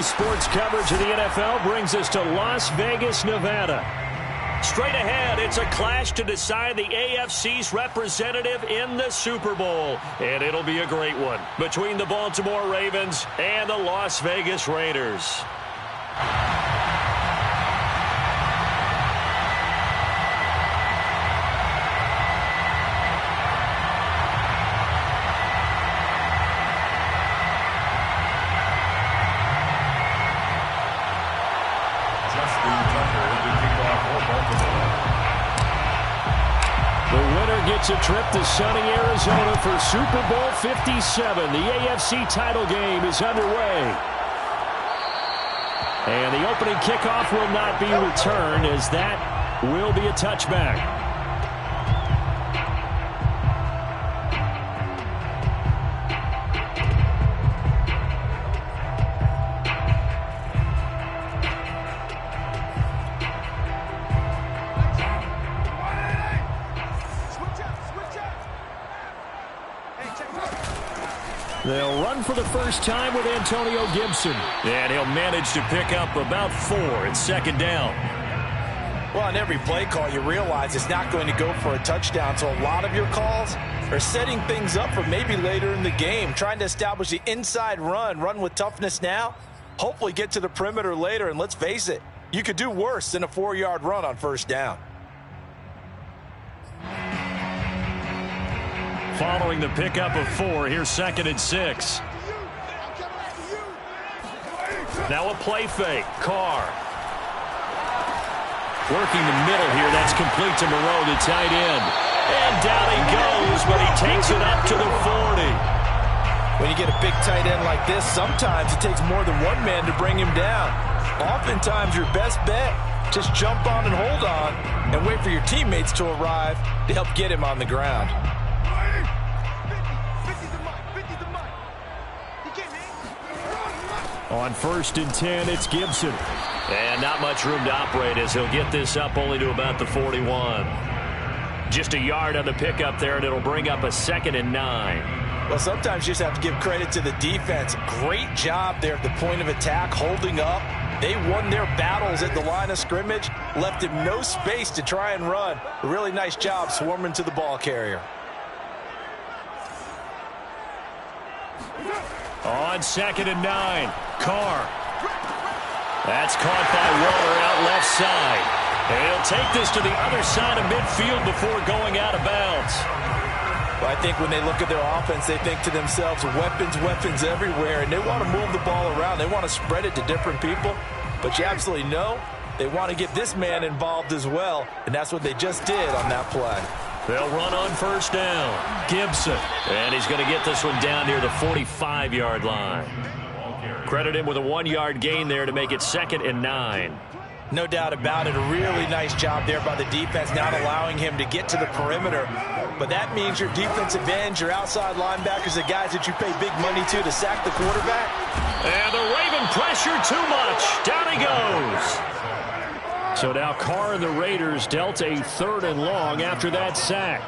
Today's sports coverage of the NFL brings us to Las Vegas, Nevada. Straight ahead, it's a clash to decide the AFC's representative in the Super Bowl. And it'll be a great one between the Baltimore Ravens and the Las Vegas Raiders. Gets a trip to sunny Arizona for Super Bowl 57. The AFC title game is underway. And the opening kickoff will not be returned, as that will be a touchback. They'll run for the first time with Antonio Gibson. And he'll manage to pick up about 4 at second down. Well, on every play call, you realize it's not going to go for a touchdown. So a lot of your calls are setting things up for maybe later in the game, trying to establish the inside run with toughness now, hopefully get to the perimeter later. And let's face it, you could do worse than a 4-yard run on first down. Following the pickup of 4, here's 2nd and 6. Now a play fake. Carr. Working the middle here. That's complete to Moreau, the tight end. And down he goes, but he takes it up to the 40. When you get a big tight end like this, sometimes it takes more than one man to bring him down. Oftentimes, your best bet, just jump on and hold on and wait for your teammates to arrive to help get him on the ground. On 1st and 10, it's Gibson. And not much room to operate as he'll get this up only to about the 41. Just a yard on the pickup there, and it'll bring up a 2nd and 9. Well, sometimes you just have to give credit to the defense. Great job there at the point of attack, holding up. They won their battles at the line of scrimmage, left him no space to try and run. A really nice job swarming to the ball carrier. On 2nd and 9, Carr. That's caught by Waller out left side. And he'll take this to the other side of midfield before going out of bounds. Well, I think when they look at their offense, they think to themselves, weapons everywhere, and they want to move the ball around. They want to spread it to different people. But you absolutely know they want to get this man involved as well, and that's what they just did on that play. They'll run on 1st down. Gibson. And he's going to get this one down near the 45-yard line. Credit him with a 1-yard gain there to make it 2nd and 9. No doubt about it. A really nice job there by the defense, not allowing him to get to the perimeter. But that means your defensive ends, your outside linebackers, the guys that you pay big money to sack the quarterback. And the Raven pressure too much. Down he goes. So now Carr and the Raiders dealt a 3rd and long after that sack.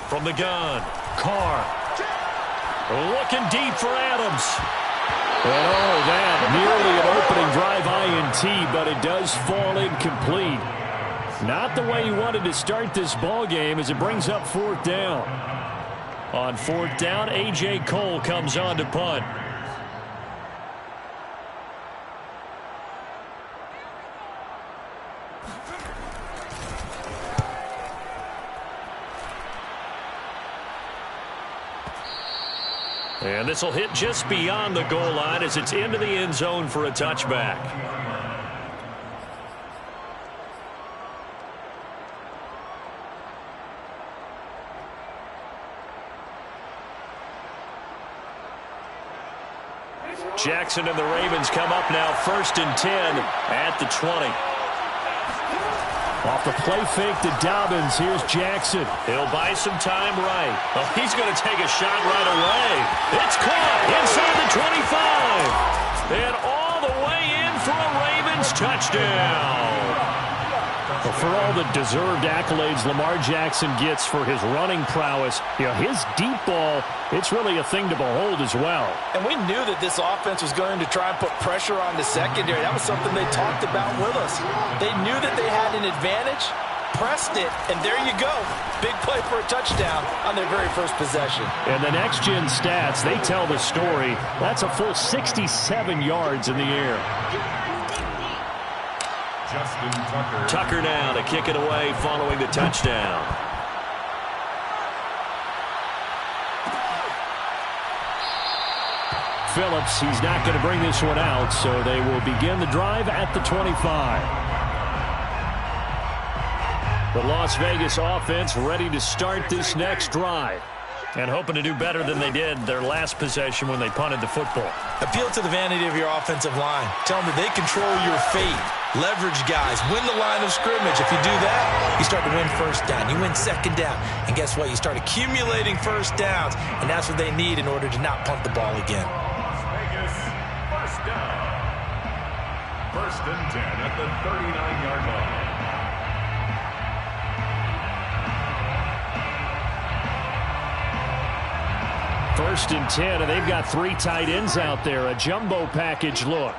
From the gun, Carr. Looking deep for Adams. And all of that, nearly an opening drive INT, but it does fall incomplete. Not the way he wanted to start this ball game as it brings up 4th down. On 4th down, A.J. Cole comes on to punt. And this will hit just beyond the goal line as it's into the end zone for a touchback. Jackson and the Ravens come up now 1st and 10 at the 20. Off the play fake to Dobbins. Here's Jackson. He'll buy some time right. Oh, he's going to take a shot right away. It's caught inside the 25. And all the way in for a Ravens touchdown. Well, for all the deserved accolades Lamar Jackson gets for his running prowess, his deep ball, it's really a thing to behold as well. And we knew that this offense was going to try and put pressure on the secondary. That was something they talked about with us. They knew that they had an advantage, pressed it, and there you go. Big play for a touchdown on their very first possession. And the next-gen stats, they tell the story. That's a full 67 yards in the air. Tucker now to kick it away following the touchdown. Phillips, he's not going to bring this one out, so they will begin the drive at the 25. The Las Vegas offense ready to start this next drive. And hoping to do better than they did their last possession when they punted the football. Appeal to the vanity of your offensive line. Tell them that they control your fate. Leverage guys. Win the line of scrimmage. If you do that, you start to win first down. You win second down. And guess what? You start accumulating first downs. And that's what they need in order to not punt the ball again. Vegas, first down. First and 10 at the 39-yard line. First and 10, and they've got 3 tight ends out there. A jumbo package look.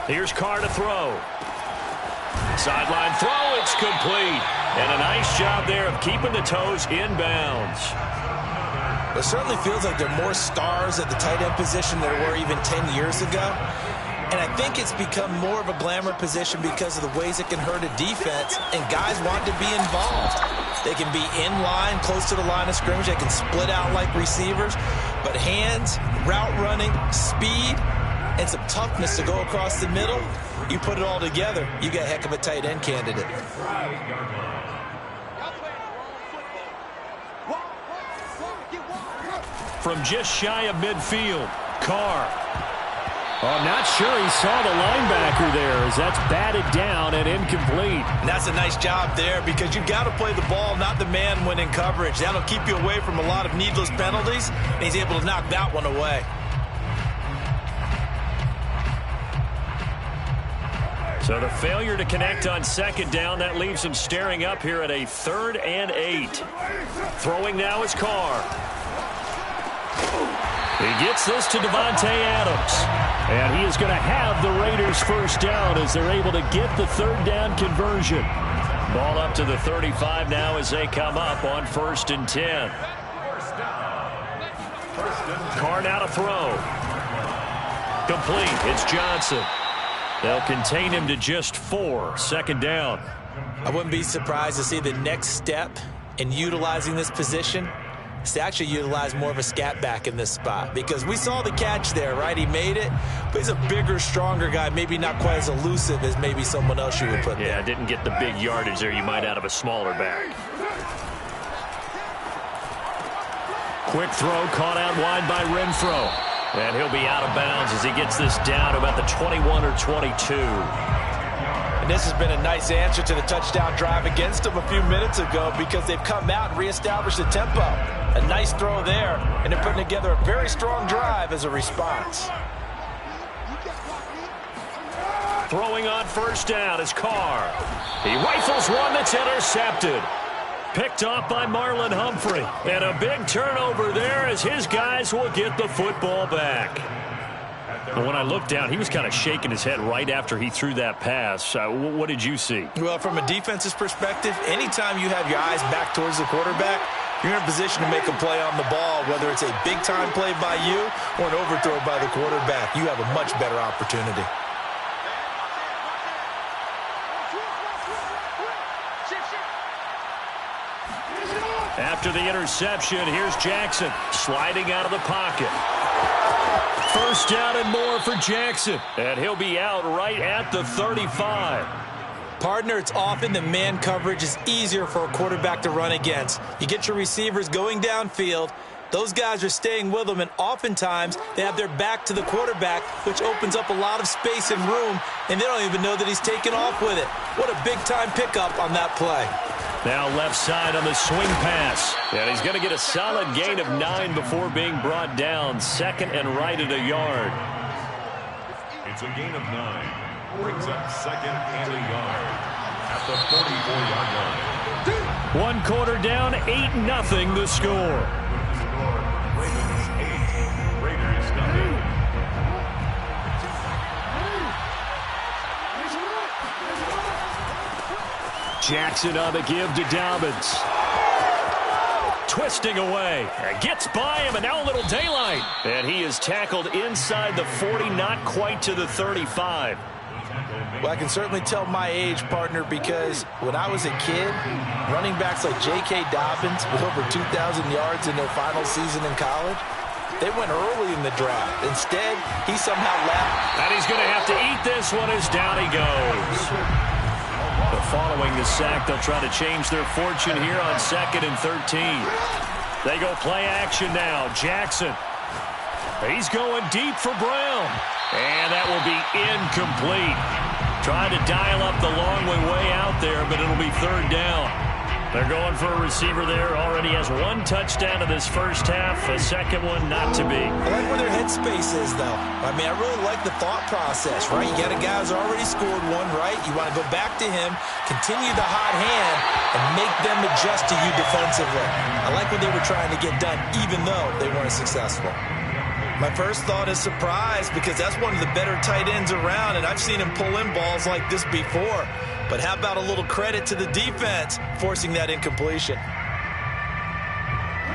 Here's Carr to throw. Sideline throw, it's complete. And a nice job there of keeping the toes in bounds. It certainly feels like there are more stars at the tight end position than there were even 10 years ago. And I think it's become more of a glamour position because of the ways it can hurt a defense, and guys want to be involved. They can be in line, close to the line of scrimmage. They can split out like receivers. But hands, route running, speed, and some toughness to go across the middle, you put it all together, you got a heck of a tight end candidate. From just shy of midfield, Carr. I'm not sure he saw the linebacker there as that's batted down and incomplete. And that's a nice job there because you've got to play the ball, not the man when in coverage. That'll keep you away from a lot of needless penalties, and he's able to knock that one away. So the failure to connect on second down, that leaves him staring up here at a 3rd and 8. Throwing now is Carr. He gets this to Devontae Adams. And he is going to have the Raiders first down as they're able to get the 3rd down conversion. Ball up to the 35 now as they come up on 1st and 10. Carr now to throw. Complete. It's Johnson. They'll contain him to just 4. 2nd down. I wouldn't be surprised to see the next step in utilizing this position is to actually utilize more of a scat back in this spot, because we saw the catch there, right? He made it, but he's a bigger, stronger guy, maybe not quite as elusive as maybe someone else you would put there. Yeah, didn't get the big yardage there you might out of a smaller back. Quick throw caught out wide by Renfro. And he'll be out of bounds as he gets this down to about the 21 or 22. And this has been a nice answer to the touchdown drive against them a few minutes ago because they've come out and reestablished the tempo. A nice throw there, and they're putting together a very strong drive as a response. Throwing on 1st down is Carr. He rifles one that's intercepted. Picked off by Marlon Humphrey. And a big turnover there as his guys will get the football back. But when I looked down, he was kind of shaking his head right after he threw that pass. What did you see? Well, from a defense's perspective, anytime you have your eyes back towards the quarterback, you're in a position to make a play on the ball, whether it's a big-time play by you or an overthrow by the quarterback. You have a much better opportunity. After the interception, here's Jackson sliding out of the pocket. 1st down and more for Jackson. And he'll be out right at the 35. Partner, it's often the man coverage is easier for a quarterback to run against. You get your receivers going downfield. Those guys are staying with them, and oftentimes they have their back to the quarterback, which opens up a lot of space and room, and they don't even know that he's taken off with it. What a big-time pickup on that play. Now left side on the swing pass. And he's going to get a solid gain of 9 before being brought down. 2nd and right at a yard. It's a gain of 9. Brings up second and a yard at the 44-yard line. One quarter down, 8-0 the score. Ravens 8, Raiders nothing. Jackson on the give to Dobbins. Twisting away. Gets by him, and now a little daylight. And he is tackled inside the 40, not quite to the 35. Well, I can certainly tell my age, partner, because when I was a kid, running backs like J.K. Dobbins with over 2,000 yards in their final season in college, they went early in the draft. Instead, he somehow left. And he's going to have to eat this one as down he goes. But following the sack, they'll try to change their fortune here on 2nd and 13. They go play action now. Jackson. He's going deep for Brown. And that will be incomplete. Trying to dial up the long way out there, but it'll be 3rd down. They're going for a receiver there. Already has 1 touchdown in this first half. A second one not to be. I like where their headspace is, though. I mean, I really like the thought process, right? You got a guy who's already scored one, right? You want to go back to him, continue the hot hand, and make them adjust to you defensively. I like what they were trying to get done, even though they weren't successful. My first thought is surprise, because that's one of the better tight ends around, and I've seen him pull in balls like this before. But how about a little credit to the defense forcing that incompletion?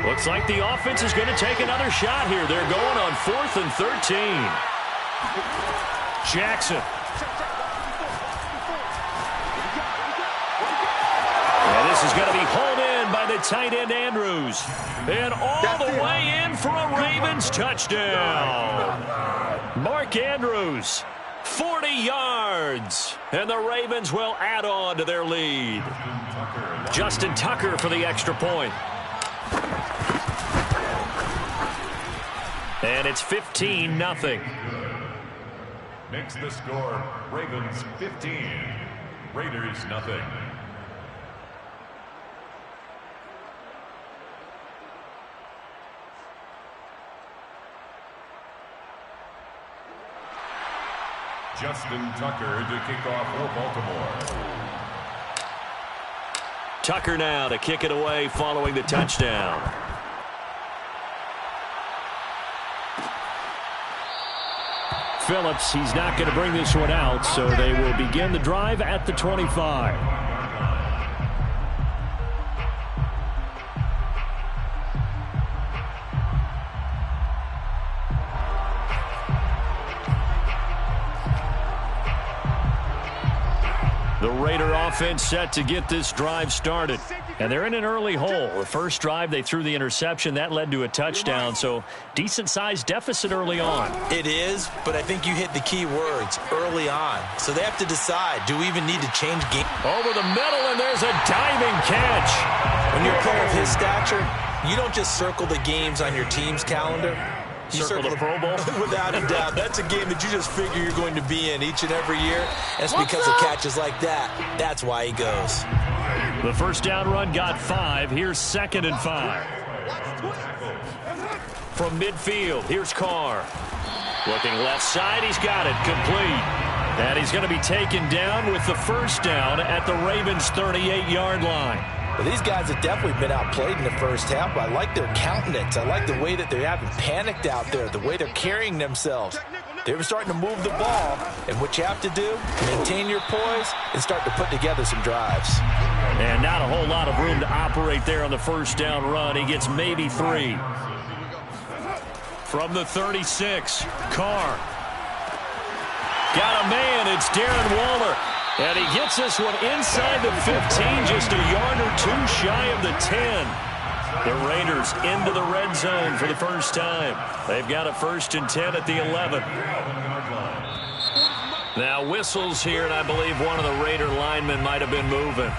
Looks like the offense is going to take another shot here. They're going on 4th and 13. Jackson. And this is going to be hauled in by the tight end Andrews. And all the way in for a Ravens touchdown. Mark Andrews. 40 yards, and the Ravens will add on to their lead. Justin Tucker for the extra point. And it's 15-0. Makes the score Ravens 15, Raiders nothing. Justin Tucker to kick off for Baltimore. Tucker now to kick it away following the touchdown. Phillips, he's not going to bring this one out, so they will begin the drive at the 25. The Raider offense set to get this drive started. And they're in an early hole. The first drive, they threw the interception. That led to a touchdown. So decent-sized deficit early on. It is, but I think you hit the key words, early on. So they have to decide, do we even need to change game? Over the middle, and there's a diving catch. When you're a player of his stature, you don't just circle the games on your team's calendar. You circle the Pro Bowl? Without a doubt. That's a game that you just figure you're going to be in each and every year. That's because of catches like that. That's why he goes. The first down run got 5. Here's 2nd and 5. From midfield, here's Carr. Looking left side, he's got it. Complete. And he's going to be taken down with the first down at the Ravens' 38-yard line. Well, these guys have definitely been outplayed in the first half, but I like their countenance. I like the way that they haven't panicked out there, the way they're carrying themselves. They were starting to move the ball, and what you have to do, maintain your poise and start to put together some drives. And not a whole lot of room to operate there on the first down run. He gets maybe 3. From the 36, Carr. Got a man, it's Darren Waller. And he gets this one inside the 15, just a yard or 2 shy of the 10. The Raiders into the red zone for the first time. They've got a 1st and 10 at the 11. Now whistles here, and I believe one of the Raider linemen might have been moving.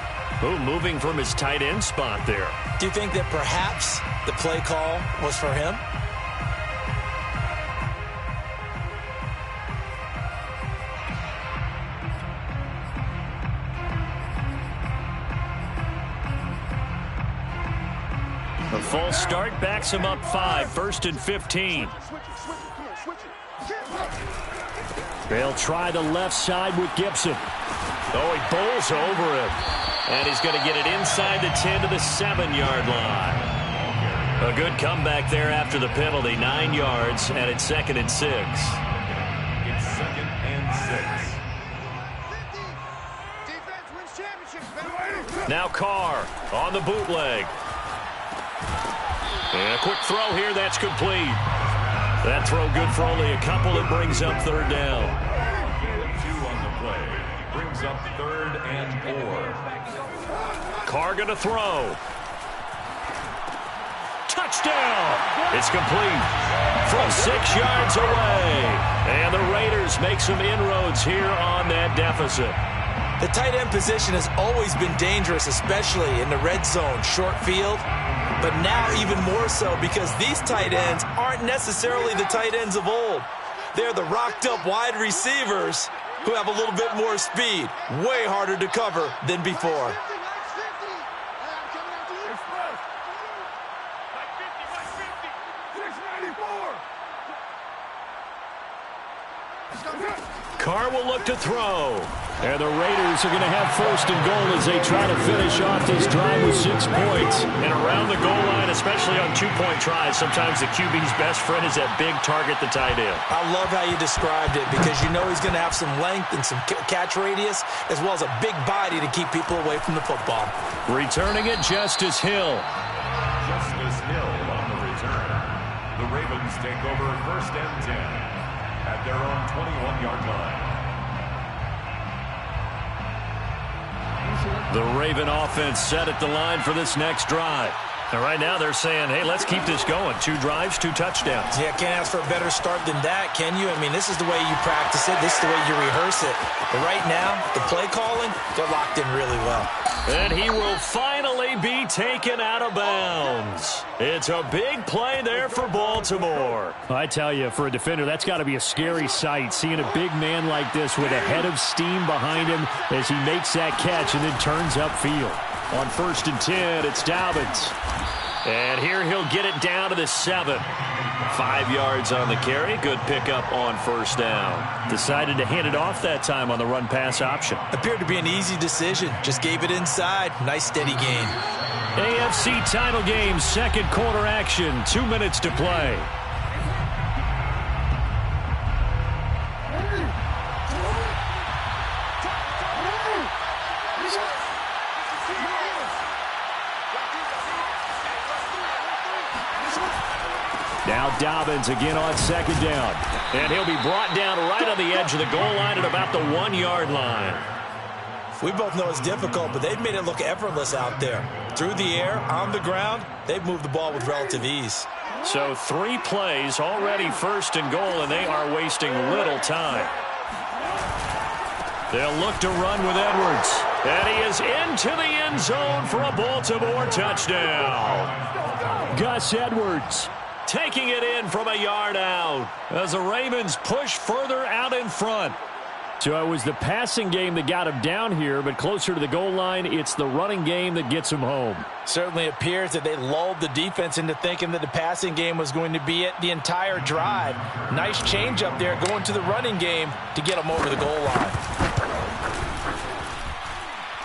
Ooh, moving from his tight end spot there. Do you think that perhaps the play call was for him? The false start backs him up 5, 1st and 15. They'll try the left side with Gibson. Oh, he bowls over him. And he's going to get it inside the 10 to the 7-yard line. A good comeback there after the penalty. 9 yards, and it's 2nd and 6. It's 2nd and 6. Now Carr on the bootleg. And a quick throw here. That's complete. That throw good for only a couple. It brings up 3rd down. 2 on the play. Brings up 3rd and 4. Carr going to throw. Touchdown! It's complete from 6 yards away. And the Raiders make some inroads here on that deficit. The tight end position has always been dangerous, especially in the red zone, short field. But now even more so because these tight ends aren't necessarily the tight ends of old. They're the rocked-up wide receivers who have a little bit more speed. Way harder to cover than before. Carr will look to throw. And the Raiders are going to have 1st and goal as they try to finish off this drive with 6 points. And around the goal line, especially on 2-point tries, sometimes the QB's best friend is that big target, the tight end. I love how you described it because you know he's going to have some length and some catch radius as well as a big body to keep people away from the football. Returning it, Justice Hill. Justice Hill on the return. The Ravens take over 1st and 10 at their own 21-yard line. The Raven offense set at the line for this next drive. And right now they're saying, hey, let's keep this going. 2 drives, 2 touchdowns. Yeah, can't ask for a better start than that, can you? I mean, this is the way you practice it. This is the way you rehearse it. But right now, the play calling, they're locked in really well. And he will finally be taken out of bounds. It's a big play there for Baltimore. I tell you, for a defender, that's got to be a scary sight, seeing a big man like this with a head of steam behind him as he makes that catch and then turns upfield. On 1st and 10, it's Dobbins. And here he'll get it down to the 7. 5 yards on the carry. Good pickup on 1st down. Decided to hand it off that time on the run-pass option. Appeared to be an easy decision. Just gave it inside. Nice steady gain. AFC title game, 2nd quarter action. 2 minutes to play. Now Dobbins again on 2nd down. And he'll be brought down right on the edge of the goal line at about the 1-yard line. We both know it's difficult, but they've made it look effortless out there. Through the air, on the ground, they've moved the ball with relative ease. So 3 plays already 1st and goal, and they are wasting little time. They'll look to run with Edwards. And he is into the end zone for a Baltimore touchdown. Gus Edwards taking it in from a yard out as the Ravens push further out in front. So it was the passing game that got him down here, but closer to the goal line, it's the running game that gets him home. Certainly appears that they lulled the defense into thinking that the passing game was going to be it the entire drive. Nice change up there going to the running game to get them over the goal line.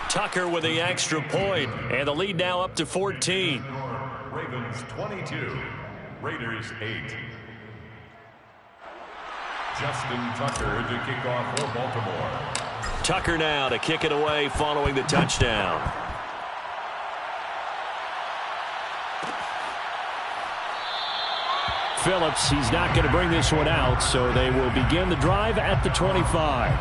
Tucker with the extra point, and the lead now up to 14. Ravens 22, Raiders 8. Justin Tucker to kick off for Baltimore. Tucker now to kick it away following the touchdown. Phillips, he's not going to bring this one out, so they will begin the drive at the 25.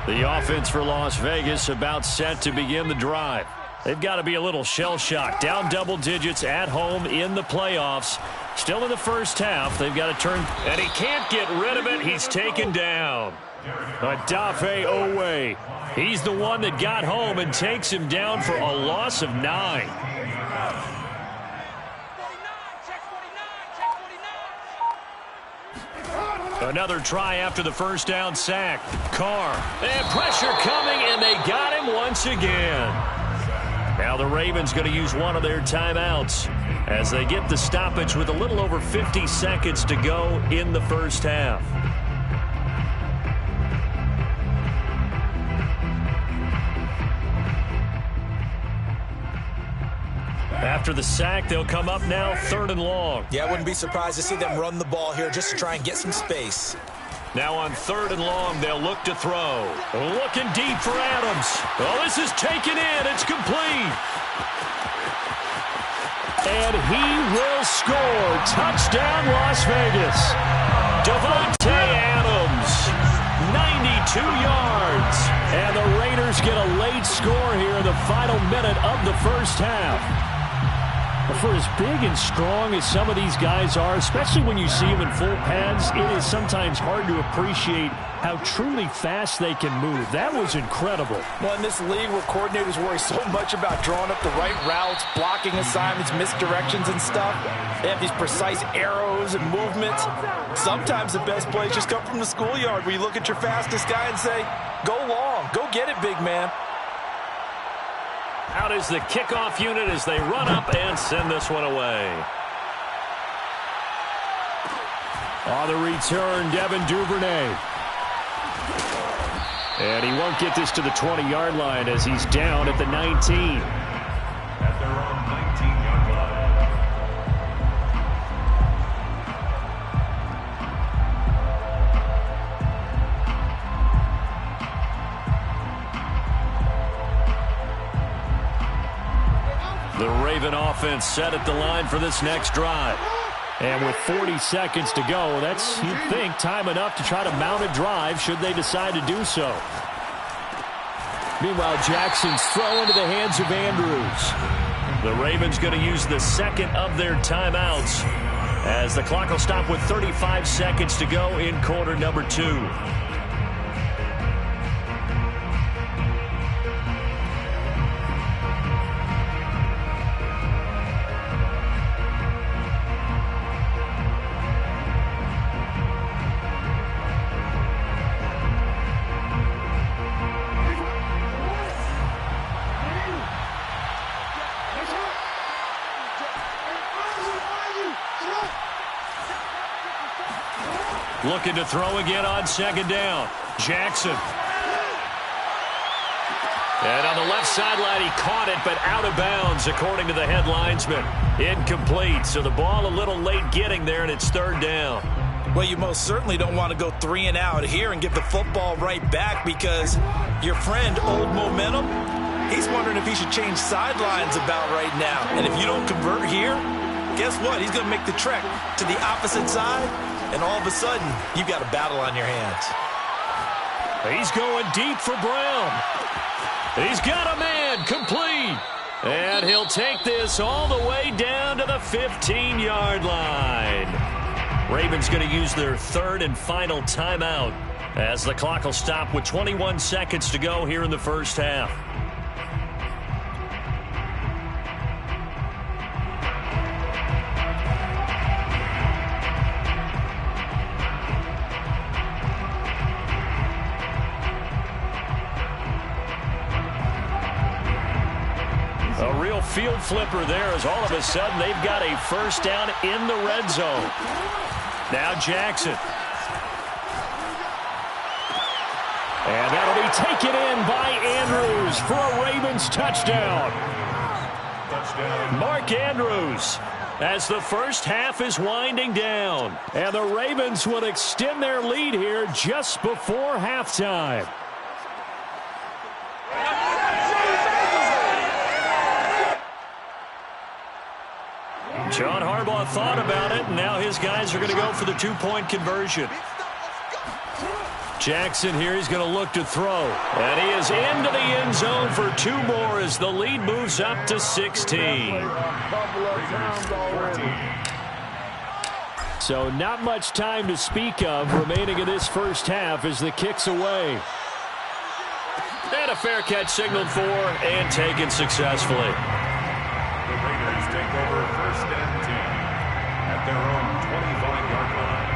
The offense for Las Vegas about set to begin the drive. They've got to be a little shell-shocked. Down double digits at home in the playoffs. Still in the first half. They've got to turn, and he can't get rid of it. He's taken down. Adafe Owe. He's the one that got home and takes him down for a loss of 9. Another try after the first down sack. Carr. And pressure coming, and they got him once again. Now the Ravens going to use one of their timeouts as they get the stoppage with a little over 50 seconds to go in the first half. After the sack, they'll come up now 3rd and long. Yeah, I wouldn't be surprised to see them run the ball here just to try and get some space. Now on 3rd and long, they'll look to throw. Looking deep for Adams. Oh, this is taken in. It's complete. And he will score. Touchdown, Las Vegas. Davante Adams, 92 yards. And the Raiders get a late score here in the final minute of the first half. For as big and strong as some of these guys are, especially when you see them in full pads, it is sometimes hard to appreciate how truly fast they can move. That was incredible. Well, in this league where coordinators worry so much about drawing up the right routes, blocking assignments, misdirections and stuff, they have these precise arrows and movements. Sometimes the best plays just come from the schoolyard where you look at your fastest guy and say, go long, go get it, big man. Out is the kickoff unit as they run up and send this one away. On the return, Devin Duvernay. And he won't get this to the 20-yard line as he's down at the 19. At their own 19-yard line. The Raven offense set at the line for this next drive. And with 40 seconds to go, that's, you'd think, time enough to try to mount a drive should they decide to do so. Meanwhile, Jackson's throw into the hands of Andrews. The Ravens going to use the second of their timeouts as the clock will stop with 35 seconds to go in quarter number 2. Looking to throw again on 2nd down. Jackson. And on the left sideline, he caught it, but out of bounds, according to the head linesman. Incomplete, so the ball a little late getting there, and it's 3rd down. Well, you most certainly don't want to go 3 and out here and give the football right back because your friend, Old Momentum, he's wondering if he should change sidelines about right now. And if you don't convert here, guess what? He's going to make the trek to the opposite side. And all of a sudden, you've got a battle on your hands. He's going deep for Brown. He's got a man, complete. And he'll take this all the way down to the 15-yard line. Ravens going to use their 3rd and final timeout as the clock will stop with 21 seconds to go here in the first half. A real field flipper there as all of a sudden they've got a first down in the red zone. Now Jackson. And that'll be taken in by Andrews for a Ravens touchdown. Mark Andrews as the first half is winding down. And the Ravens will extend their lead here just before halftime. John Harbaugh thought about it, and now his guys are going to go for the 2-point conversion. Jackson here, he's going to look to throw. And he is into the end zone for 2 more as the lead moves up to 16. So not much time to speak of remaining in this first half as the kick's away. And a fair catch signaled for and taken successfully. The Raiders take over 1st and 10 at their own 25-yard line.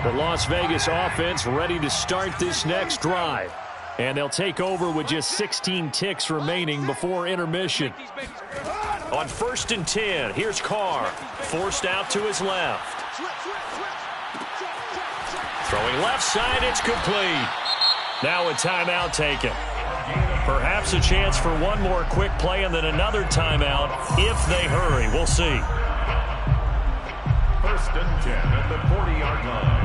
The Las Vegas offense ready to start this next drive. And they'll take over with just 16 ticks remaining before intermission. On 1st and 10, here's Carr. Forced out to his left. Throwing left side, it's complete. Now a timeout taken. Perhaps a chance for one more quick play and then another timeout if they hurry. We'll see. 1st and 10 at the 40-yard line.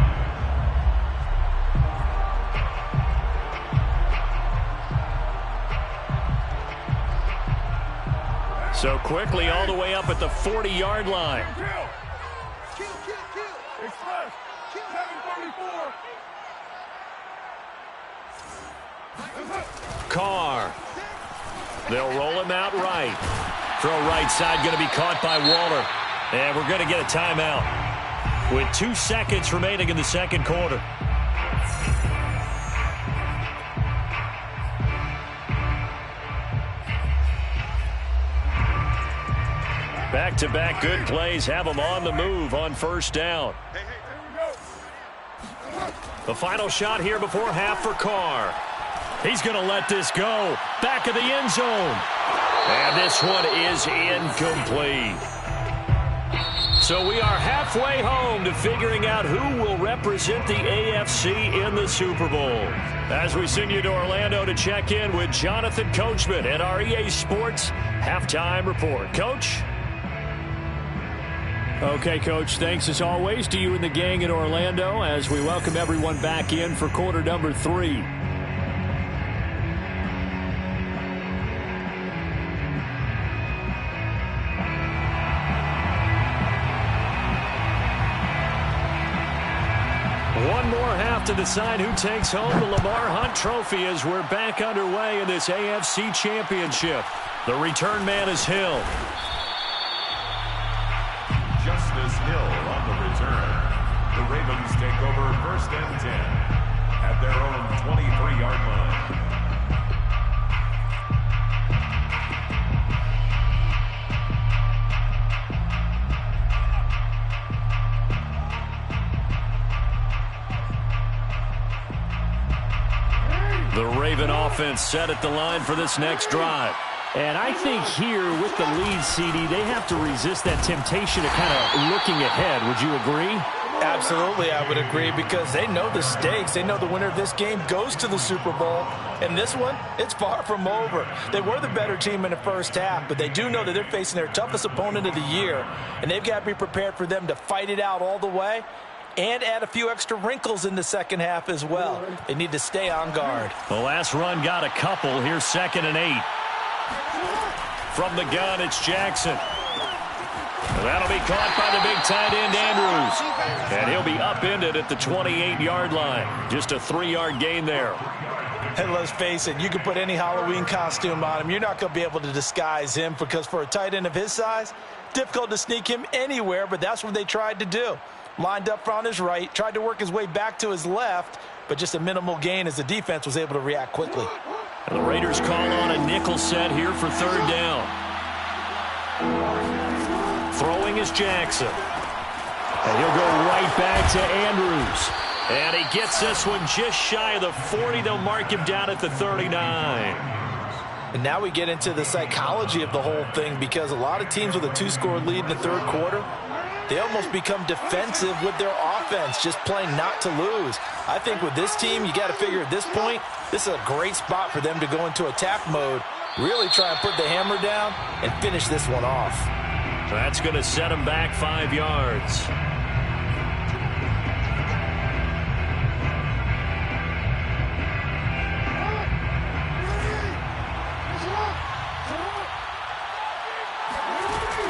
So quickly all the way up at the 40-yard line. Carr. They'll roll him out right. Throw right side going to be caught by Waller. And we're going to get a timeout with 2 seconds remaining in the second quarter. Back-to-back good plays have them on the move on 1st down. The final shot here before half for Carr. He's going to let this go. Back of the end zone. And this one is incomplete. So we are halfway home to figuring out who will represent the AFC in the Super Bowl. As we send you to Orlando to check in with Jonathan Coachman at our EA Sports Halftime Report. Coach? Okay, Coach, thanks as always to you and the gang in Orlando as we welcome everyone back in for quarter number 3. One more half to decide who takes home the Lamar Hunt Trophy as we're back underway in this AFC Championship. The return man is Hill. Justice Hill on the return. The Ravens take over 1st and 10 at their own 23-yard line. The Raven offense set at the line for this next drive. And I think here with the lead, CD, they have to resist that temptation of kind of looking ahead. Would you agree? Absolutely, I would agree, because they know the stakes. They know the winner of this game goes to the Super Bowl. And this one, it's far from over. They were the better team in the first half, but they do know that they're facing their toughest opponent of the year. And they've got to be prepared for them to fight it out all the way and add a few extra wrinkles in the second half as well. They need to stay on guard. The last run got a couple. Here's 2nd and 8. From the gun, it's Jackson. And that'll be caught by the big tight end, Andrews. And he'll be upended at the 28-yard line. Just a 3-yard gain there. And let's face it, you can put any Halloween costume on him. You're not going to be able to disguise him, because for a tight end of his size, difficult to sneak him anywhere, but that's what they tried to do. Lined up on his right, tried to work his way back to his left, but just a minimal gain as the defense was able to react quickly. And the Raiders call on a nickel set here for 3rd down. Throwing is Jackson. And he'll go right back to Andrews. And he gets this one just shy of the 40. They'll mark him down at the 39. And now we get into the psychology of the whole thing, because a lot of teams with a 2-score lead in the third quarter, they almost become defensive with their offense, just playing not to lose. I think with this team, you got to figure at this point, this is a great spot for them to go into attack mode, really try and put the hammer down and finish this one off. That's going to set them back 5 yards.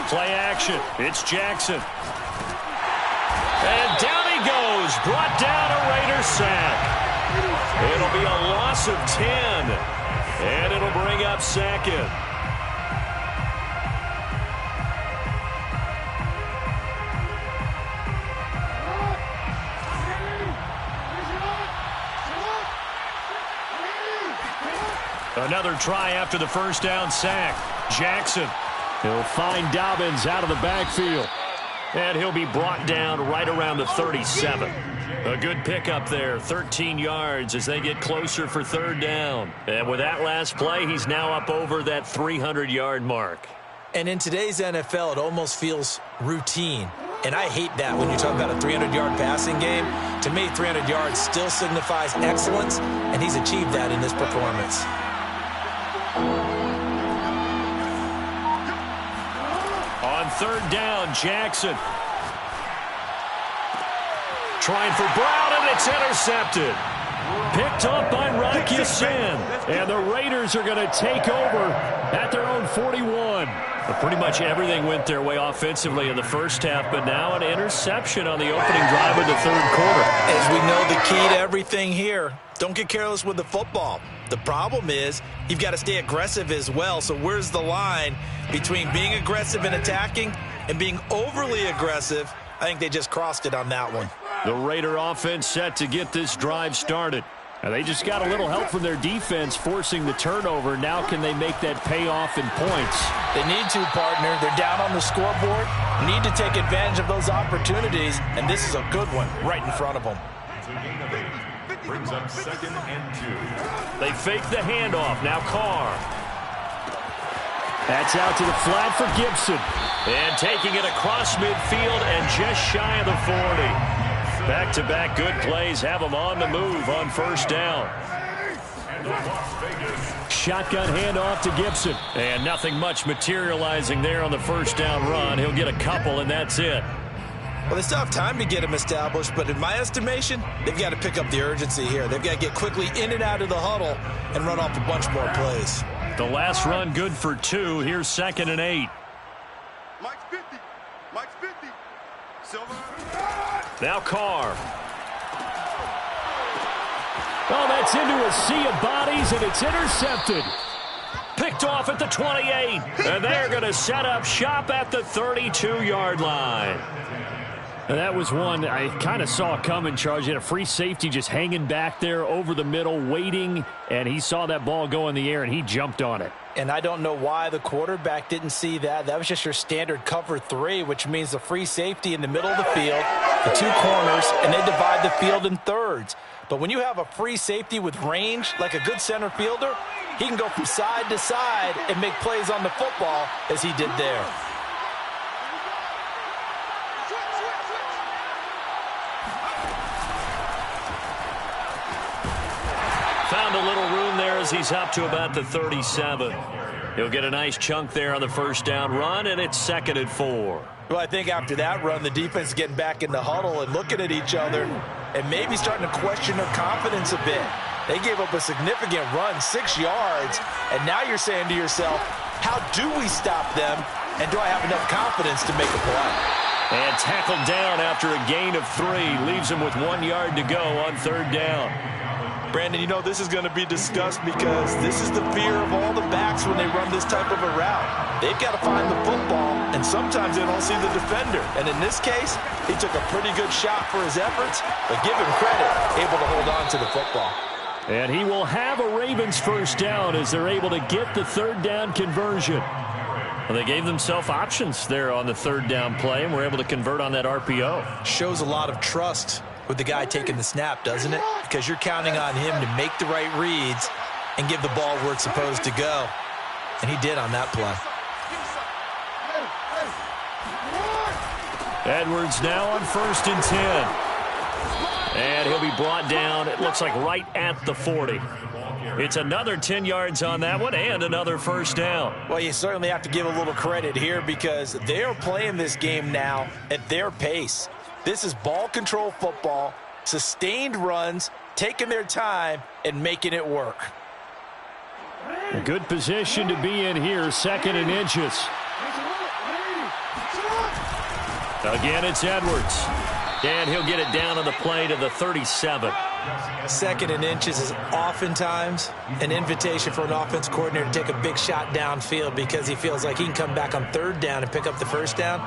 Play action. It's Jackson. And down he goes. Brought down a Raider sack. It'll be a loss of 10. And it'll bring up 2nd. Another try after the first down sack. Jackson. He'll find Dobbins out of the backfield. And he'll be brought down right around the 37. A good pickup there, 13 yards as they get closer for third down. And with that last play, he's now up over that 300-yard mark. And in today's NFL, it almost feels routine. And I hate that when you talk about a 300-yard passing game. To me, 300 yards still signifies excellence, and he's achieved that in this performance. On third down, Jackson. Trying for Brown, and it's intercepted. Picked up by Rocky Sin. And the Raiders are going to take over at their own 41. But pretty much everything went their way offensively in the first half, but now an interception on the opening drive of the third quarter. As we know, the key to everything here, don't get careless with the football. The problem is you've got to stay aggressive as well. So where's the line between being aggressive and attacking and being overly aggressive? I think they just crossed it on that one. The Raider offense set to get this drive started. And they just got a little help from their defense forcing the turnover. Now can they make that pay off in points? They need to, partner. They're down on the scoreboard. Need to take advantage of those opportunities, and this is a good one right in front of them. Brings up 2nd and 2. They fake the handoff. Now Carr. That's out to the flat for Gibson. And taking it across midfield and just shy of the 40. Back-to-back good plays have them on the move on first down. Shotgun handoff to Gibson. And nothing much materializing there on the first down run. He'll get a couple, and that's it. Well, they still have time to get him established, but in my estimation, they've got to pick up the urgency here. They've got to get quickly in and out of the huddle and run off a bunch more plays. The last run good for 2. Here's 2nd and 8. Mike's 50. Mike's 50. Silver. Now Carr. Oh, that's into a sea of bodies, and it's intercepted. Picked off at the 28. And they're going to set up shop at the 32-yard line. And that was one I kind of saw coming, Charles. You had a free safety just hanging back there over the middle, waiting, and he saw that ball go in the air, and he jumped on it. And I don't know why the quarterback didn't see that. That was just your standard cover 3, which means the free safety in the middle of the field, the 2 corners, and they divide the field in thirds. But when you have a free safety with range, like a good center fielder, he can go from side to side and make plays on the football as he did there. Found a little room there as he's up to about the 37. He'll get a nice chunk there on the first down run, and it's 2nd and 4. Well, I think after that run, the defense is getting back in the huddle and looking at each other and maybe starting to question their confidence a bit. They gave up a significant run, 6 yards, and now you're saying to yourself, how do we stop them, and do I have enough confidence to make a play? And tackled down after a gain of 3. Leaves him with 1 yard to go on third down. Brandon, you know this is going to be discussed because this is the fear of all the backs when they run this type of a route. They've got to find the football, and sometimes they don't see the defender. And in this case, he took a pretty good shot for his efforts, but give him credit, able to hold on to the football. And he will have a Ravens first down as they're able to get the third down conversion. Well, they gave themselves options there on the third down play and were able to convert on that RPO. Shows a lot of trust with the guy taking the snap, doesn't it? Because you're counting on him to make the right reads and give the ball where it's supposed to go. And he did on that play. Edwards now on 1st and 10. And he'll be brought down, it looks like right at the 40. It's another 10 yards on that one and another first down. Well, you certainly have to give a little credit here because they're playing this game now at their pace. This is ball control football, sustained runs, taking their time, and making it work. A good position to be in here, 2nd and inches. Again, it's Edwards. And he'll get it down on the play to the 37. 2nd and inches is oftentimes an invitation for an offense coordinator to take a big shot downfield because he feels like he can come back on third down and pick up the first down.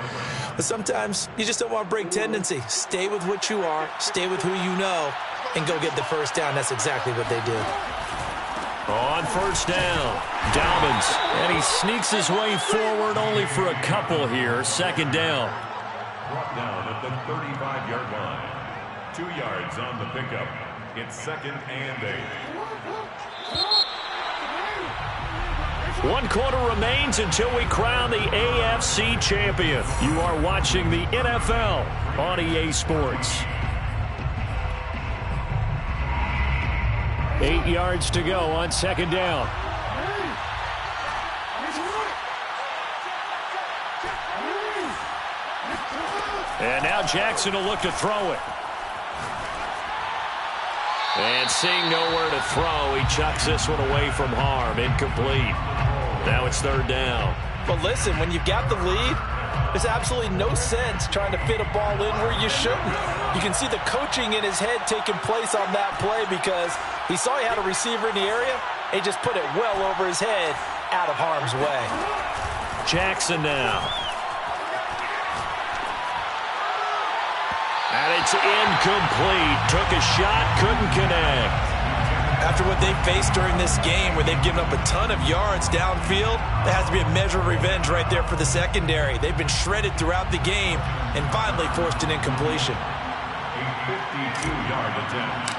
But sometimes you just don't want to break tendency. Stay with what you are, stay with who you know, and go get the first down. That's exactly what they did. On first down, Dobbins. And he sneaks his way forward only for a couple here. 2nd down. Brought down at the 35-yard line. 2 yards on the pickup. It's 2nd and 8. 1 quarter remains until we crown the AFC champion. You are watching the NFL on EA Sports. 8 yards to go on 2nd down. And now Jackson will look to throw it. And seeing nowhere to throw, he chucks this one away from harm. Incomplete. Now it's 3rd down. But listen, when you've got the lead, there's absolutely no sense trying to fit a ball in where you shouldn't. You can see the coaching in his head taking place on that play because he saw he had a receiver in the area and he just put it well over his head out of harm's way. Jackson now. And it's incomplete. Took a shot, couldn't connect. After what they've faced during this game where they've given up a ton of yards downfield, there has to be a measure of revenge right there for the secondary. They've been shredded throughout the game and finally forced an incompletion. A 52-yard attempt.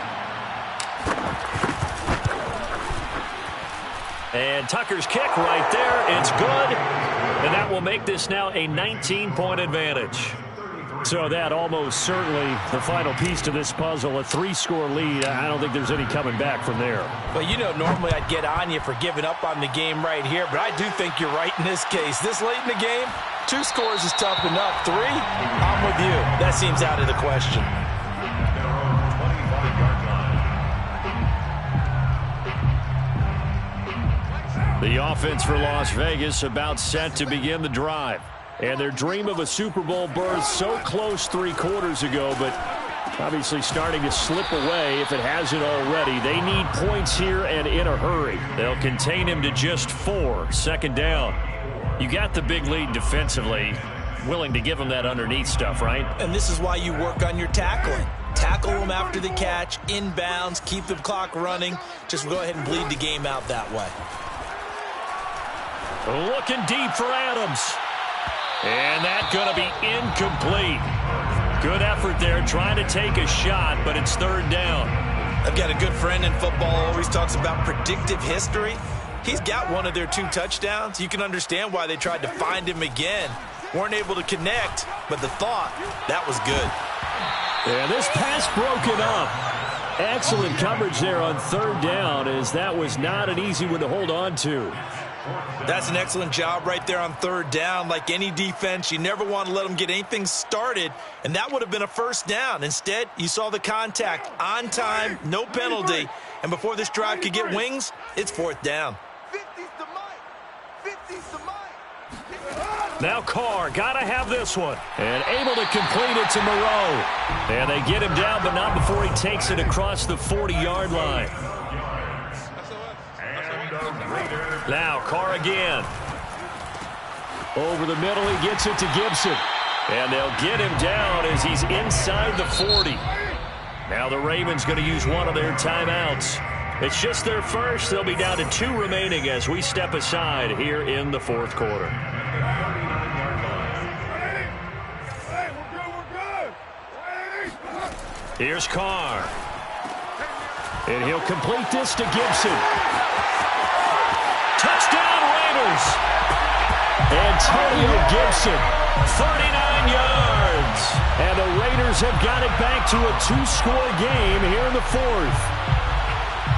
And Tucker's kick right there. It's good. And that will make this now a 19-point advantage. So that almost certainly the final piece to this puzzle, a 3-score lead. I don't think there's any coming back from there. Well, you know, normally I'd get on you for giving up on the game right here, but I do think you're right in this case. This late in the game, 2 scores is tough enough. 3, I'm with you. That seems out of the question. Their own 25-yard line. The offense for Las Vegas about set to begin the drive. And their dream of a Super Bowl berth so close 3 quarters ago, but obviously starting to slip away if it hasn't already. They need points here and in a hurry. They'll contain him to just 4. 2nd down. You got the big lead defensively. Willing to give them that underneath stuff, right? And this is why you work on your tackling. Tackle them after the catch, inbounds, keep the clock running. Just go ahead and bleed the game out that way. Looking deep for Adams. And that's going to be incomplete. Good effort there trying to take a shot, but it's 3rd down. I've got a good friend in football, always talks about predictive history. He's got one of their 2 touchdowns. You can understand why they tried to find him again. Weren't able to connect, but the thought, that was good. And this pass broken up. Excellent coverage there on 3rd down, as that was not an easy one to hold on to. That's an excellent job right there on 3rd down. Like any defense, you never want to let them get anything started, and that would have been a 1st down. Instead, you saw the contact on time, no penalty, and before this drive could get wings, it's 4th down. 50's the mic. 50's the mic. Now Carr, gotta have this one. And able to complete it to Moreau. And they get him down, but not before he takes it across the 40-yard line. Now Carr again. Over the middle, he gets it to Gibson. And they'll get him down as he's inside the 40. Now the Ravens going to use one of their timeouts. It's just their first. They'll be down to 2 remaining as we step aside here in the 4th quarter. Here's Carr. And he'll complete this to Gibson. Touchdown, Raiders. Antonio Gibson. 39 yards. And the Raiders have got it back to a 2-score game here in the 4th.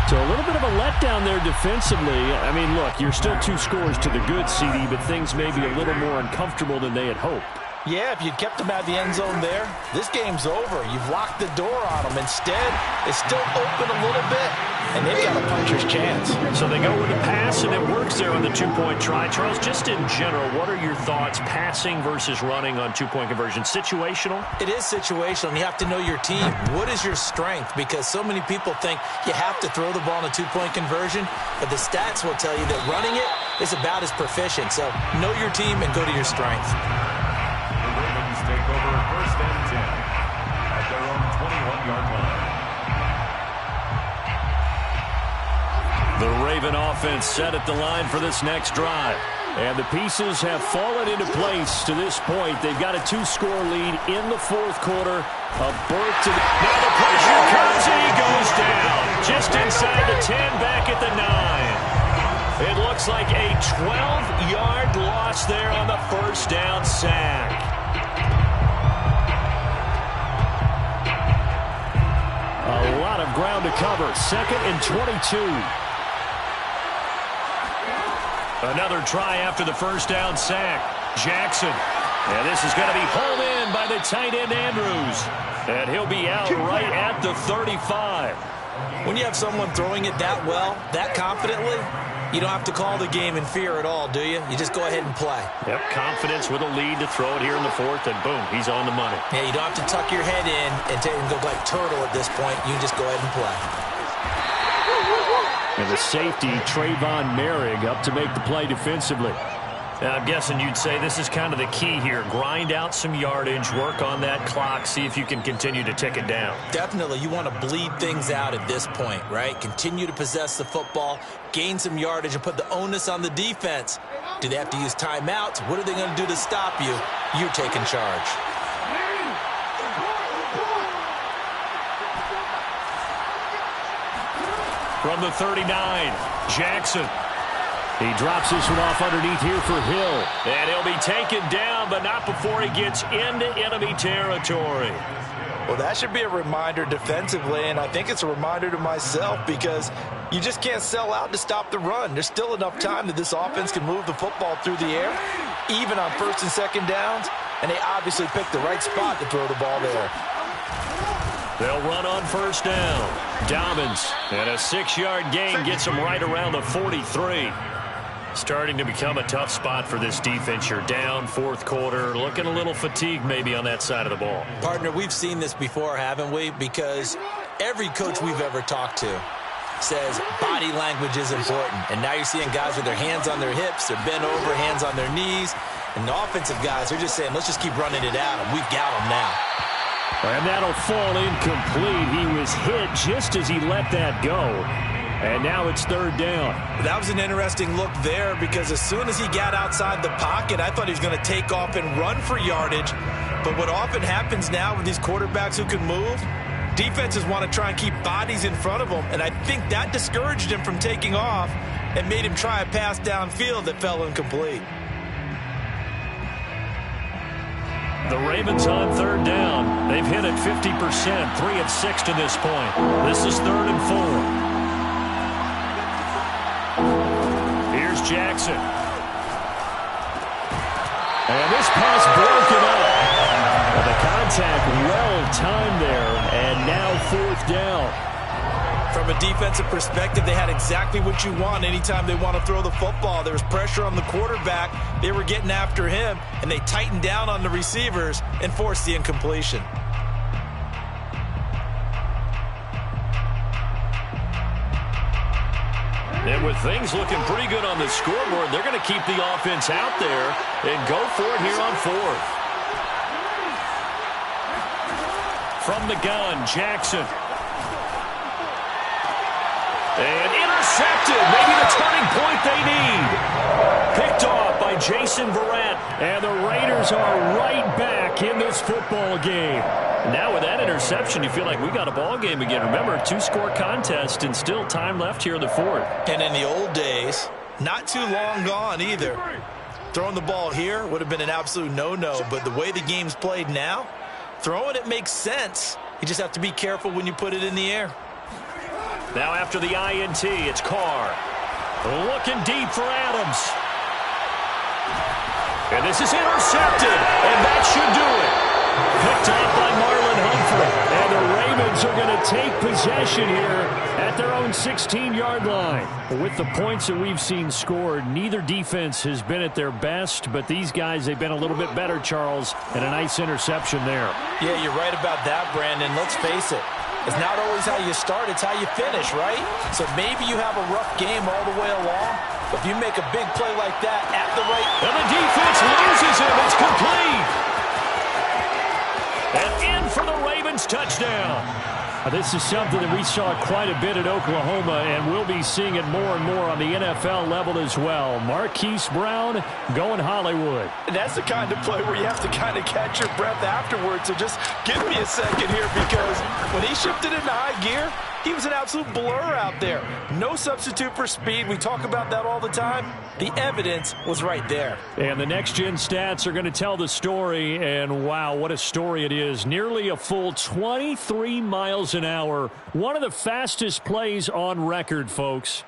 So a little bit of a letdown there defensively. I mean, look, you're still 2 scores to the good, CD, but things may be a little more uncomfortable than they had hoped. Yeah, if you'd kept them out of the end zone there, this game's over. You've locked the door on them. Instead, it's still open a little bit, and they've got a puncher's chance. So they go with the pass, and it works there on the 2-point try. Charles, just in general, what are your thoughts passing versus running on 2-point conversion? Situational? It is situational, and you have to know your team. What is your strength? Because so many people think you have to throw the ball in a 2-point conversion, but the stats will tell you that running it is about as proficient. So know your team and go to your strength. Take over 1st and 10 at their own 21-yard line. The Raven offense set at the line for this next drive. And the pieces have fallen into place to this point. They've got a 2-score lead in the 4th quarter. A berth to the... Now the Just inside the 10, back at the 9. It looks like a 12-yard loss there on the first down sack. A lot of ground to cover. 2nd and 22. Another try after the first down sack. Jackson. And this is going to be hauled in by the tight end Andrews. And he'll be out right at the 35. When you have someone throwing it that well, that confidently, you don't have to call the game in fear at all, do you? You just go ahead and play. Yep, confidence with a lead to throw it here in the 4th, and boom, he's on the money. Yeah, you don't have to tuck your head in and go like turtle at this point. You just go ahead and play. And the safety, Trayvon Merrick, up to make the play defensively. Now, I'm guessing you'd say this is kind of the key here. Grind out some yardage, work on that clock, see if you can continue to tick it down. Definitely. You want to bleed things out at this point, right? Continue to possess the football, gain some yardage, and put the onus on the defense. Do they have to use timeouts? What are they going to do to stop you? You're taking charge. From the 39, Jackson. He drops this one off underneath here for Hill. And he'll be taken down, but not before he gets into enemy territory. Well, that should be a reminder defensively, and I think it's a reminder to myself because you just can't sell out to stop the run. There's still enough time that this offense can move the football through the air, even on 1st and 2nd downs, and they obviously picked the right spot to throw the ball there. They'll run on 1st down. Dobbins, and a 6-yard gain gets him right around the 43. Starting to become a tough spot for this defense. You're down 4th quarter, looking a little fatigued maybe on that side of the ball. Partner, we've seen this before, haven't we? Because every coach we've ever talked to says body language is important. And now you're seeing guys with their hands on their hips, they're bent over, hands on their knees. And the offensive guys, they're just saying, let's just keep running it out, and we've got them now. And that'll fall incomplete. He was hit just as he let that go. And now it's 3rd down. That was an interesting look there because as soon as he got outside the pocket, I thought he was going to take off and run for yardage. But what often happens now with these quarterbacks who can move, defenses want to try and keep bodies in front of them. And I think that discouraged him from taking off and made him try a pass downfield that fell incomplete. The Ravens on 3rd down. They've hit it 50%, 3 of 6 to this point. This is 3rd and 4. Here's Jackson. And this pass broken up. Well, the contact well-timed there, and now 4th down. From a defensive perspective, they had exactly what you want anytime they want to throw the football. There was pressure on the quarterback. They were getting after him, and they tightened down on the receivers and forced the incompletion. And with things looking pretty good on the scoreboard, they're going to keep the offense out there and go for it here on 4th. From the gun, Jackson. And intercepted. Maybe the turning point they need. Picked off by Jason Verrett. And the Raiders are right back in this football game. Now with that interception, you feel like we got a ball game again. Remember, 2-score contest and still time left here in the 4th. And in the old days, not too long gone either. Throwing the ball here would have been an absolute no-no, but the way the game's played now, throwing it makes sense. You just have to be careful when you put it in the air. Now after the INT, it's Carr. Looking deep for Adams. And this is intercepted, and that should do it. Picked off by Marlon Humphrey. And the Ravens are going to take possession here at their own 16-yard line. With the points that we've seen scored, neither defense has been at their best, but these guys, they've been a little bit better, Charles, and a nice interception there. Yeah, you're right about that, Brandon. Let's face it. It's not always how you start, it's how you finish, right? So maybe you have a rough game all the way along, but if you make a big play like that at the right... And the defense loses him. It's complete. And in for the Ravens touchdown. This is something that we saw quite a bit at Oklahoma, and we'll be seeing it more and more on the NFL level as well. Marquise Brown going Hollywood. And that's the kind of play where you have to kind of catch your breath afterwards. So just give me a second here, because when he shifted into high gear, He was an absolute blur out there. No substitute for speed. We talk about that all the time. The evidence was right there. And the next-gen stats are going to tell the story, and wow, what a story it is. Nearly a full 23 miles an hour. One of the fastest plays on record, folks.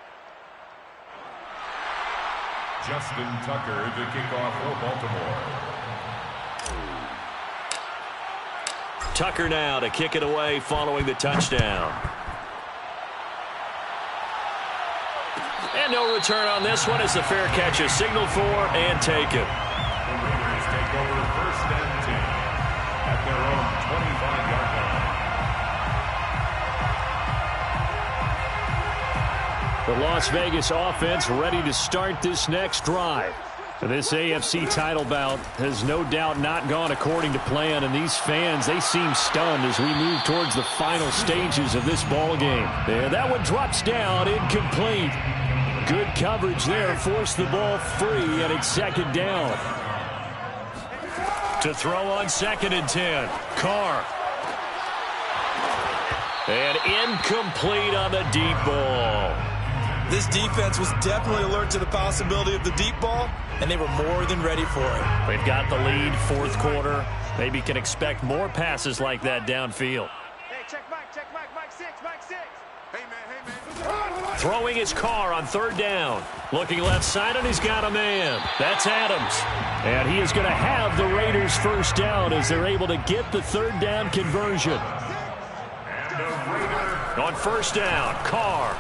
Justin Tucker to kick off for Baltimore. Tucker now to kick it away following the touchdown. And no return on this one as the fair catch is signaled for and taken. The Raiders take over first and 10 at their own 25-yard line. The Las Vegas offense ready to start this next drive. This AFC title bout has no doubt not gone according to plan, and these fans, they seem stunned as we move towards the final stages of this ball game. And that one drops down, incomplete. Good coverage there, forced the ball free, and it's second down. To throw on 2nd and 10, Carr. And incomplete on the deep ball. This defense was definitely alert to the possibility of the deep ball, and they were more than ready for it. They've got the lead, fourth quarter. Maybe can expect more passes like that downfield. Hey, check Mike 6, Mike 6. Hey, man. Throwing his Carr on 3rd down. Looking left side, and he's got a man. That's Adams. And he is going to have the Raiders first down as they're able to get the 3rd down conversion. On 1st down, Carr.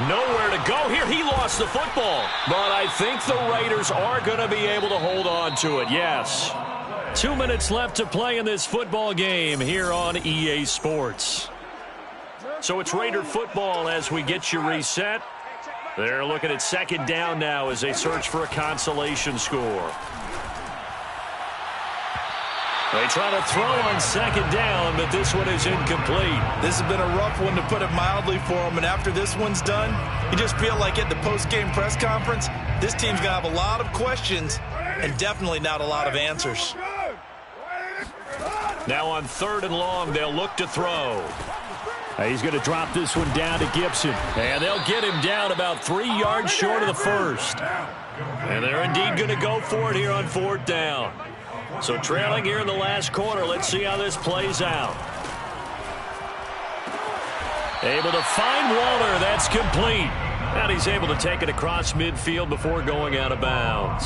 Nowhere to go here. He lost the football. But I think the Raiders are going to be able to hold on to it, yes. 2 minutes left to play in this football game here on EA Sports. So it's Raider football as we get you reset. They're looking at 2nd down now as they search for a consolation score. They try to throw on 2nd down, but this one is incomplete. This has been a rough one, to put it mildly, for them. And after this one's done, you just feel like at the post-game press conference, this team's going to have a lot of questions and definitely not a lot of answers. Now on 3rd and long, they'll look to throw. He's going to drop this one down to Gibson. And they'll get him down about 3 yards short of the first. And they're indeed going to go for it here on 4th down. So trailing here in the last quarter. Let's see how this plays out. Able to find Waller. That's complete. And he's able to take it across midfield before going out of bounds.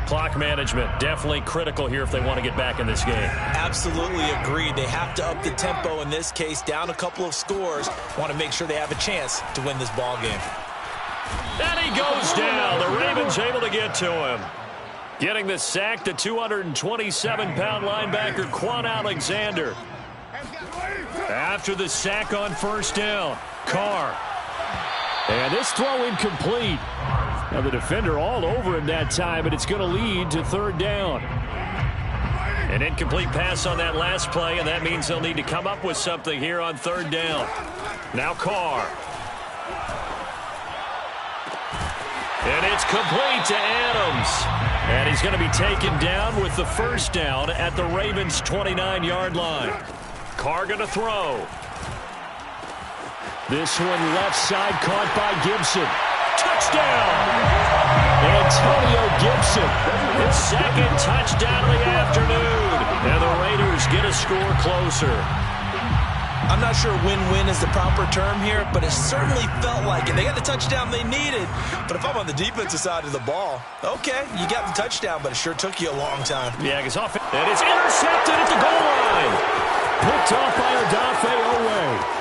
Clock management definitely critical here if they want to get back in this game. Absolutely agreed. They have to up the tempo in this case, down a couple of scores. Want to make sure they have a chance to win this ball game. And he goes down. The Ravens able to get to him. Getting the sack, the 227-pound linebacker, Quan Alexander. After the sack on 1st down, Carr. And this throw incomplete. Now the defender all over him that time, but it's going to lead to 3rd down. An incomplete pass on that last play, and that means they'll need to come up with something here on 3rd down. Now Carr. And it's complete to Adams. And he's going to be taken down with the 1st down at the Ravens' 29-yard line. Carr going to throw. This one left side caught by Gibson. Touchdown! Antonio Gibson. His 2nd touchdown of the afternoon. And the Raiders get a score closer. I'm not sure win-win is the proper term here, but it certainly felt like it. They got the touchdown they needed. But if I'm on the defensive side of the ball, okay, you got the touchdown, but it sure took you a long time. Yeah, because offense. And it's intercepted at the goal line. Picked off by Odafe Oweh.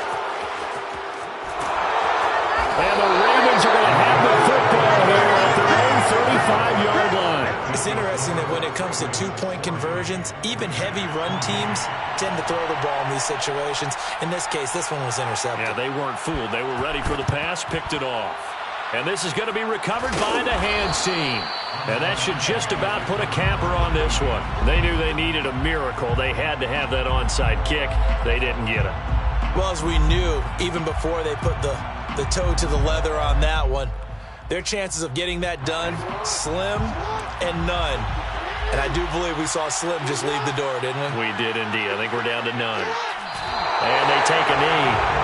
And the Ravens are going to have the football here at their own 35-yard line. It's interesting that when it comes to two-point conversions, even heavy run teams tend to throw the ball in these situations. In this case, this one was intercepted. Yeah, they weren't fooled. They were ready for the pass, picked it off. And this is going to be recovered by the hands team. And that should just about put a capper on this one. They knew they needed a miracle. They had to have that onside kick. They didn't get it. Well, as we knew, even before they put the toe to the leather on that one, their chances of getting that done, slim and none. And I do believe we saw Slim just leave the door, didn't we? We did indeed. I think we're down to none. And they take a knee.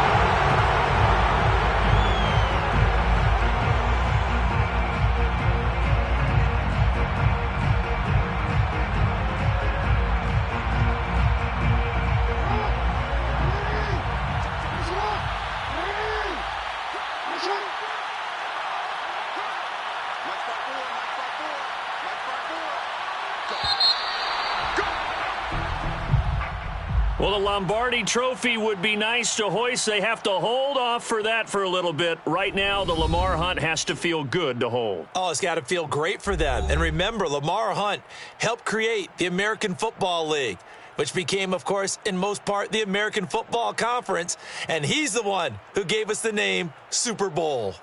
Well, the Lombardi Trophy would be nice to hoist. They have to hold off for that for a little bit. Right now, the Lamar Hunt has to feel good to hold. Oh, it's got to feel great for them. And remember, Lamar Hunt helped create the American Football League, which became, of course, in most part, the American Football Conference. And he's the one who gave us the name Super Bowl.